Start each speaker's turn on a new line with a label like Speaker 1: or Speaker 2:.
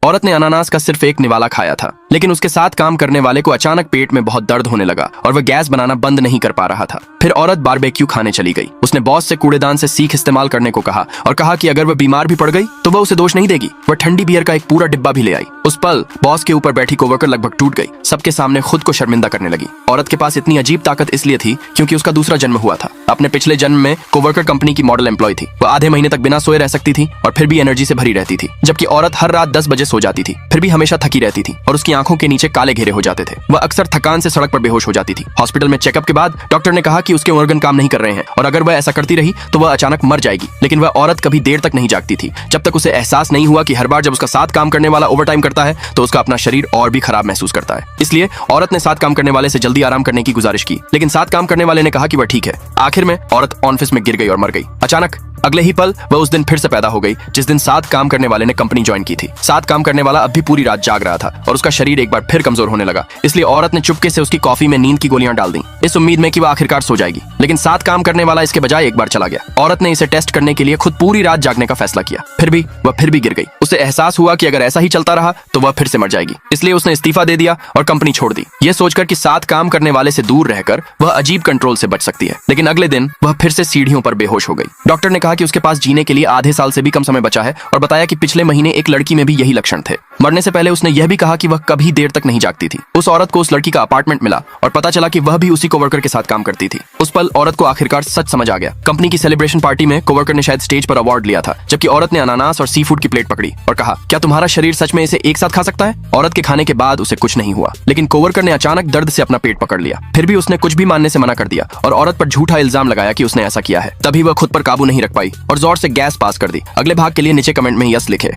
Speaker 1: औरत ने अनानास का सिर्फ एक निवाला खाया था, लेकिन उसके साथ काम करने वाले को अचानक पेट में बहुत दर्द होने लगा और वह गैस बनाना बंद नहीं कर पा रहा था। फिर औरत बारबेक्यू खाने चली गई। उसने बॉस से कूड़ेदान से सीख इस्तेमाल करने को कहा और कहा कि अगर वह बीमार भी पड़ गई तो वह उसे दोष नहीं देगी। वह ठंडी बियर का एक पूरा डिब्बा भी ले आई। उस पल बॉस के ऊपर बैठी कोवर्कर लगभग टूट गई। सबके सामने खुद को शर्मिंदा करने लगी। औरत के पास इतनी अजीब ताकत इसलिए थी क्योंकि उसका दूसरा जन्म हुआ था। अपने पिछले जन्म में कोवर्कर कंपनी की मॉडल एम्प्लॉय थी। वह आधे महीने तक बिना सोए रह सकती थी और फिर भी एनर्जी से भरी रहती थी, जबकि औरत हर रात 10 बजे सो जाती थी, फिर भी हमेशा थकी रहती थी और उसकी आंखों के नीचे काले घेरे हो जाते थे। वह अक्सर थकान से सड़क पर बेहोश हो जाती थी। हॉस्पिटल में चेकअप के बाद डॉक्टर ने कहा कि उसके ऑर्गन काम नहीं कर रहे हैं और अगर वह ऐसा करती रही तो वह अचानक मर जाएगी। लेकिन वह औरत कभी देर तक नहीं जागती थी, जब तक उसे एहसास नहीं हुआ कि हर बार जब उसका साथ काम करने वाला ओवरटाइम करता है तो उसका अपना शरीर और भी खराब महसूस करता है। इसलिए औरत ने साथ काम करने वाले से जल्दी आराम करने की गुजारिश की, लेकिन साथ काम करने वाले ने कहा कि वह ठीक है। आखिर में औरत ऑफिस में गिर गई और मर गई। अचानक अगले ही पल वह उस दिन फिर से पैदा हो गई जिस दिन साथ काम करने वाले ने कंपनी ज्वाइन की थी। साथ काम करने वाला अब भी पूरी रात जाग रहा था और उसका शरीर एक बार फिर कमजोर होने लगा। इसलिए औरत ने चुपके से उसकी कॉफी में नींद की गोलियां डाल दी, इस उम्मीद में कि वह आखिरकार सो जाएगी। लेकिन साथ काम करने वाला इसके बजाय एक बार चला गया। औरत ने इसे टेस्ट करने के लिए खुद पूरी रात जागने का फैसला किया, फिर भी वह फिर भी गिर गई। उसे एहसास हुआ कि अगर ऐसा ही चलता रहा तो वह फिर से मर जाएगी। इसलिए उसने इस्तीफा दे दिया और कंपनी छोड़ दी, यह सोचकर कि साथ काम करने वाले से दूर रहकर वह अजीब कंट्रोल से बच सकती है। लेकिन अगले दिन वह फिर से सीढ़ियों पर बेहोश हो गई। डॉक्टर ने कहा कि उसके पास जीने के लिए आधे साल से भी कम समय बचा है और बताया कि पिछले महीने एक लड़की में भी यही लक्षण थे। मरने से पहले उसने यह भी कहा कि वह कभी देर तक नहीं जागती थी। उस औरत को उस लड़की का अपार्टमेंट मिला और पता चला कि वह भी उसी कोवर्कर के साथ काम करती थी। उस पल औरत को आखिरकार सच समझ आ गया। कंपनी की सेलिब्रेशन पार्टी में कोवर्कर ने शायद स्टेज पर अवार्ड लिया था, जबकि औरत ने अनानास और सी फूड की प्लेट पकड़ी और कहा, क्या तुम्हारा शरीर सच में इसे एक साथ खा सकता है? औरत के खाने के बाद उसे कुछ नहीं हुआ, लेकिन कोवर्कर ने अचानक दर्द से अपना पेट पकड़ लिया। फिर भी उसने कुछ भी मानने से मना कर दिया और औरत पर झूठा इल्जाम लगाया कि उसने ऐसा किया है। तभी वह खुद पर काबू नहीं रख पाई और जोर से गैस पास कर दी। अगले भाग के लिए नीचे कमेंट में यस लिखे।